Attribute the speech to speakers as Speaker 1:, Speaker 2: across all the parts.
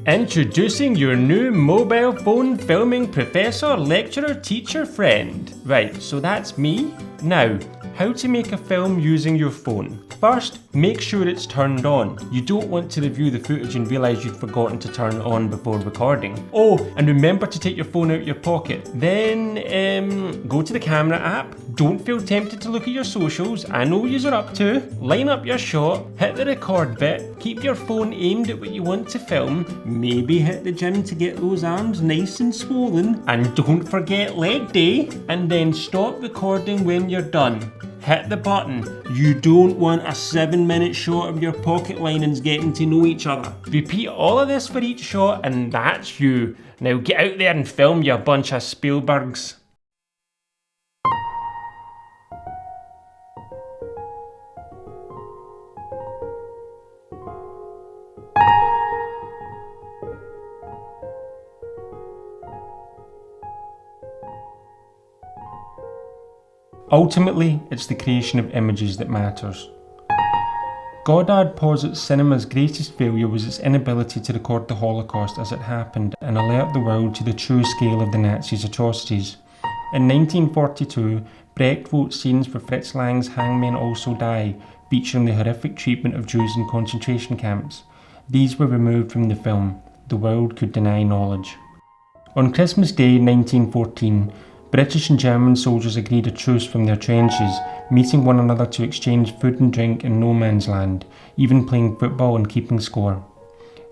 Speaker 1: Introducing your new mobile phone filming professor, lecturer, teacher friend. Right, so that's me. Now, how to make a film using your phone. First, make sure it's turned on. You don't want to review the footage and realise you'd forgotten to turn it on before recording. Oh, and remember to take your phone out of your pocket. Then, go to the camera app. Don't feel tempted to look at your socials. I know you're up to. Line up your shot, hit the record bit, keep your phone aimed at what you want to film, maybe hit the gym to get those arms nice and swollen, and don't forget leg day, and then stop recording when you're done. Hit the button. You don't want a 7-minute shot of your pocket linings getting to know each other. Repeat all of this for each shot and that's you. Now get out there and film, you bunch of Spielbergs. Ultimately, it's the creation of images that matters. Godard posits cinema's greatest failure was its inability to record the Holocaust as it happened and alert the world to the true scale of the Nazis' atrocities. In 1942, Brecht wrote scenes for Fritz Lang's Hangmen Also Die, featuring the horrific treatment of Jews in concentration camps. These were removed from the film. The world could deny knowledge. On Christmas Day 1914, British and German soldiers agreed a truce from their trenches, meeting one another to exchange food and drink in no man's land, even playing football and keeping score.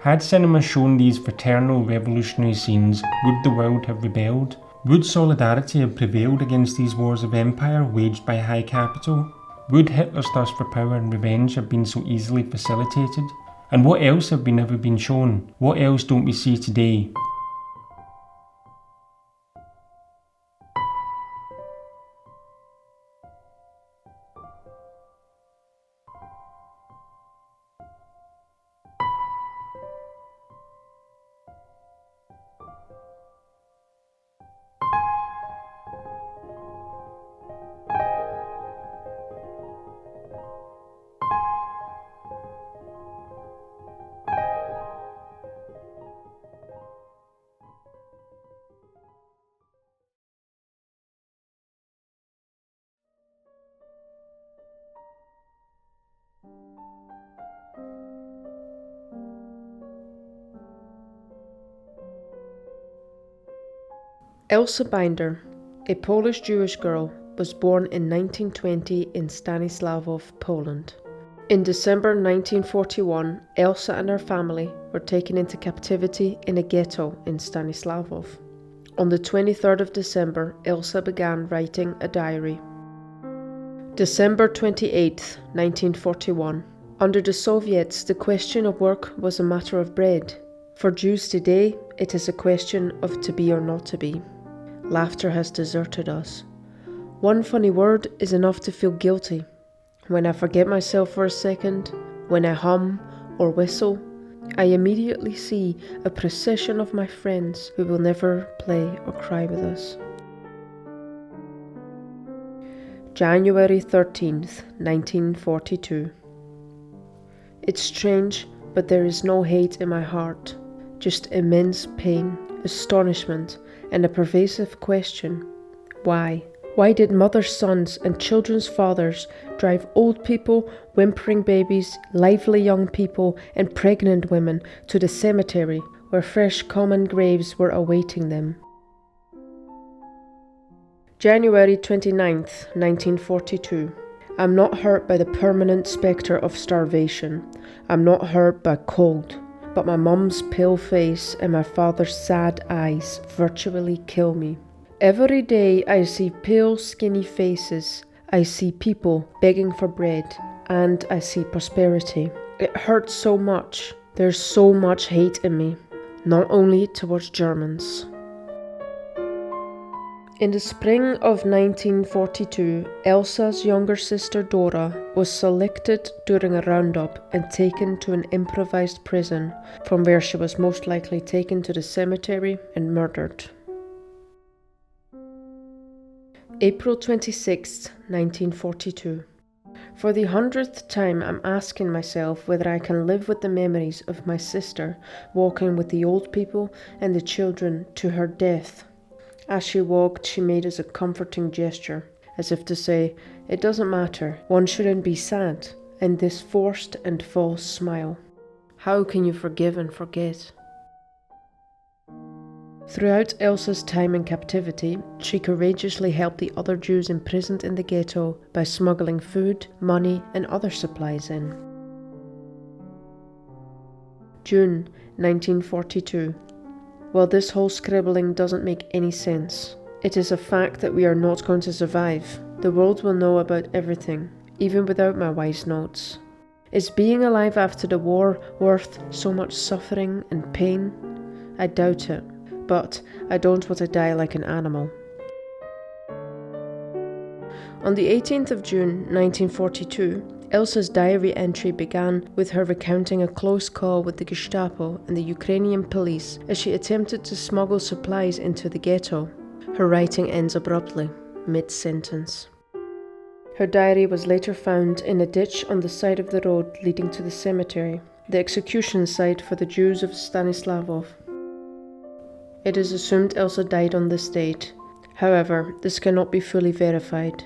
Speaker 1: Had cinema shown these fraternal revolutionary scenes, would the world have rebelled? Would solidarity have prevailed against these wars of empire waged by high capital? Would Hitler's thirst for power and revenge have been so easily facilitated? And what else have never been shown? What else don't we see today?
Speaker 2: Elsa Binder, a Polish Jewish girl, was born in 1920 in Stanisławów, Poland. In December 1941, Elsa and her family were taken into captivity in a ghetto in Stanisławów. On the 23rd of December, Elsa began writing a diary. December 28, 1941. Under the Soviets, the question of work was a matter of bread. For Jews today, it is a question of to be or not to be. Laughter has deserted us. One funny word is enough to feel guilty. When I forget myself for a second, when I hum or whistle, I immediately see a procession of my friends who will never play or cry with us. January 13th, 1942. It's strange, but there is no hate in my heart, just immense pain, astonishment, and a pervasive question. Why? Why did mothers' sons and children's fathers drive old people, whimpering babies, lively young people, and pregnant women to the cemetery where fresh common graves were awaiting them? January 29th, 1942. I'm not hurt by the permanent spectre of starvation. I'm not hurt by cold. But my mum's pale face and my father's sad eyes virtually kill me. Every day I see pale, skinny faces. I see people begging for bread, and I see prosperity. It hurts so much. There's so much hate in me, not only towards Germans. In the spring of 1942, Elsa's younger sister Dora was selected during a roundup and taken to an improvised prison, from where she was most likely taken to the cemetery and murdered. April 26, 1942. For the 100th time, I'm asking myself whether I can live with the memories of my sister walking with the old people and the children to her death. As she walked, she made us a comforting gesture, as if to say, it doesn't matter, one shouldn't be sad, and this forced and false smile. How can you forgive and forget? Throughout Elsa's time in captivity, she courageously helped the other Jews imprisoned in the ghetto by smuggling food, money, and other supplies in. June 1942. Well, this whole scribbling doesn't make any sense. It is a fact that we are not going to survive. The world will know about everything, even without my wise notes. Is being alive after the war worth so much suffering and pain? I doubt it. But I don't want to die like an animal. On the 18th of June 1942, Elsa's diary entry began with her recounting a close call with the Gestapo and the Ukrainian police as she attempted to smuggle supplies into the ghetto. Her writing ends abruptly, mid-sentence. Her diary was later found in a ditch on the side of the road leading to the cemetery, the execution site for the Jews of Stanislavov. It is assumed Elsa died on this date. However, this cannot be fully verified.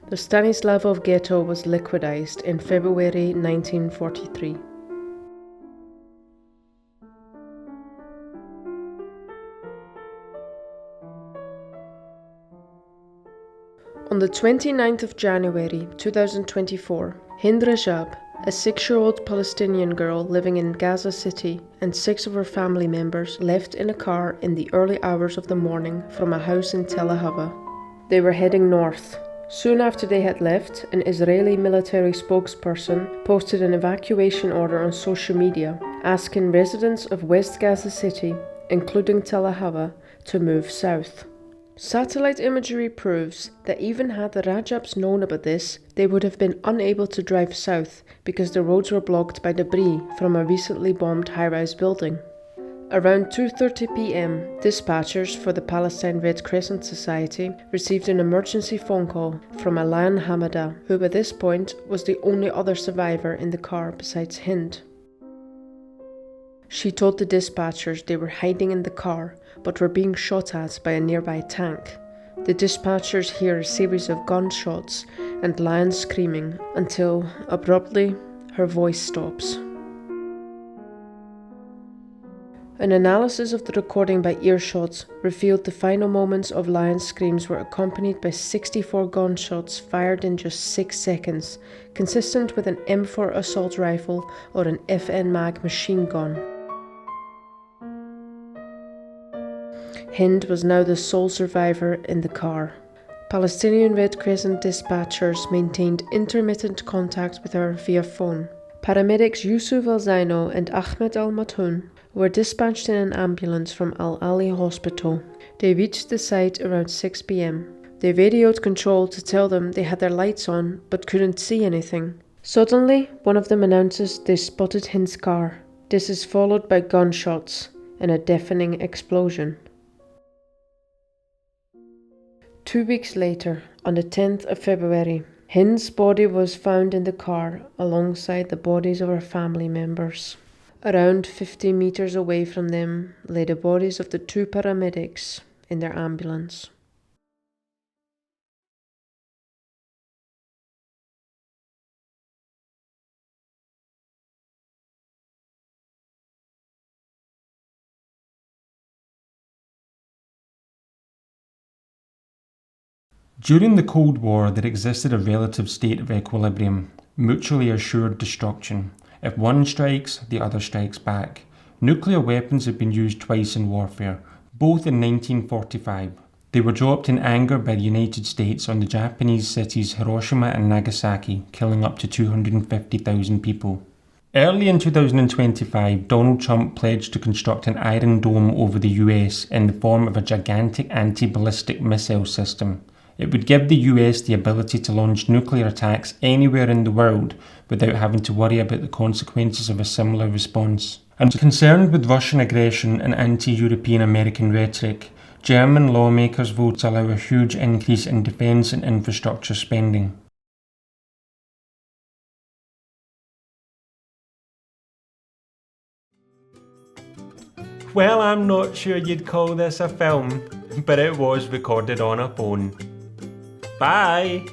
Speaker 2: The Stanislavov ghetto was liquidized in February 1943. On the 29th of January 2024, Hind Rajab, a 6-year-old Palestinian girl living in Gaza City, and 6 of her family members left in a car in the early hours of the morning from a house in Tel Aviv. They were heading north. Soon after they had left, an Israeli military spokesperson posted an evacuation order on social media, asking residents of West Gaza City, including Tel Aviv, to move south. Satellite imagery proves that even had the Rajabs known about this, they would have been unable to drive south because the roads were blocked by debris from a recently bombed high-rise building. Around 2:30 p.m, dispatchers for the Palestine Red Crescent Society received an emergency phone call from Alain Hamada, who by this point was the only other survivor in the car besides Hind. She told the dispatchers they were hiding in the car, but were being shot at by a nearby tank. The dispatchers hear a series of gunshots and lions screaming until, abruptly, her voice stops. An analysis of the recording by earshots revealed the final moments of lion screams were accompanied by 64 gunshots fired in just 6 seconds, consistent with an M4 assault rifle or an FN Mag machine gun. Hind was now the sole survivor in the car. Palestinian Red Crescent dispatchers maintained intermittent contact with her via phone. Paramedics Yusuf Al-Zaino and Ahmed Al-Matoun were dispatched in an ambulance from Al-Ali Hospital. They reached the site around 6 p.m. They radioed control to tell them they had their lights on but couldn't see anything. Suddenly, one of them announces they spotted Hind's car. This is followed by gunshots and a deafening explosion. 2 weeks later, on the 10th of February, Hind's body was found in the car alongside the bodies of her family members. Around 50 meters away from them lay the bodies of the 2 paramedics in their ambulance.
Speaker 1: During the Cold War, there existed a relative state of equilibrium, mutually assured destruction. If one strikes, the other strikes back. Nuclear weapons have been used twice in warfare, both in 1945. They were dropped in anger by the United States on the Japanese cities Hiroshima and Nagasaki, killing up to 250,000 people. Early in 2025, Donald Trump pledged to construct an Iron Dome over the US in the form of a gigantic anti-ballistic missile system. It would give the US the ability to launch nuclear attacks anywhere in the world without having to worry about the consequences of a similar response. And concerned with Russian aggression and anti-European American rhetoric, German lawmakers voted to allow a huge increase in defence and infrastructure spending. Well, I'm not sure you'd call this a film, but it was recorded on a phone. Bye!